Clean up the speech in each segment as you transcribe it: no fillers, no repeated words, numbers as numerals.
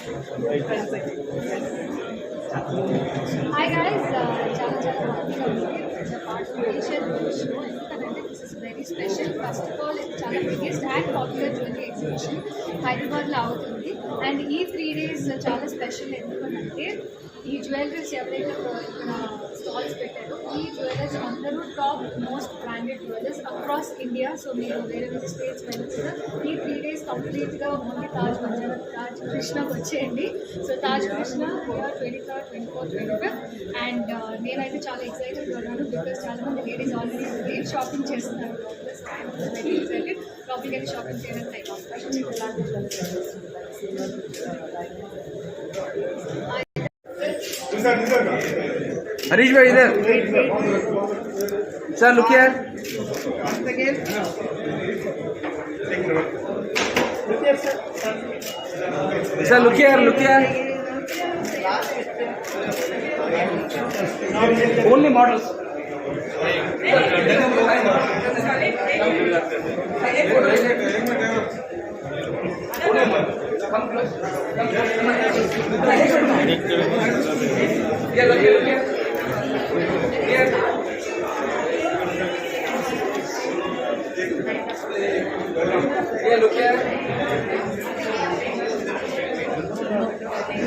Hi guys, చాలా చాలా హ్యాపీగా ఉంది పార్టిసిపేషన్ షో ఎందుకంటే this is very special. First of all ఇది చాలా biggest and popular jewellery exhibition హైదరాబాద్లో అవుతుంది. అండ్ ఈ 3 days చాలా స్పెషల్ ఎందుకంటే ఈ జ్యువెలరీస్ ఎవరైతే ఇక్కడ స్టాల్స్ పెట్టారో ఈ జ్యువెలర్స్ అందరూ top most branded jewellers across India. So మీరు వేరే వేరే స్టేట్స్ వెళ్ళి కూడా ఈ 3 days కంప్లీట్గా ఓన్లీ తాజ్ మంజారా తాజ్ కృష్ణకు వచ్చేయండి. So Taj Krishna 23rd, 24th, 25th. And నేనైతే చాలా ఎక్సైటెడ్గా ఉన్నాను బికాస్ చాలామంది లేడీస్ ఆల్రెడీ గ్రేట్ షాపింగ్ చేస్తున్నారు. వెరీ ఎక్సైటెడ్ టాపిక్ అయితే షాపింగ్ చేయడానికి టైం అవకాశం हरीश भाई इधर sir look here sir look here only models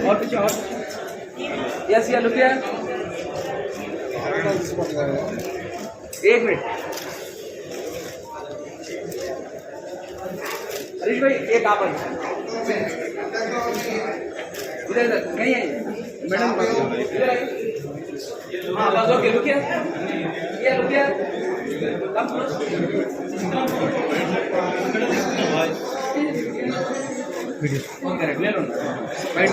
और कुछ और यस या लुक हियर एक मिनट हरीश भाई एक आप इधर इधर नहीं है मैडम हाँ बस okay look here come okay ले लो बैठ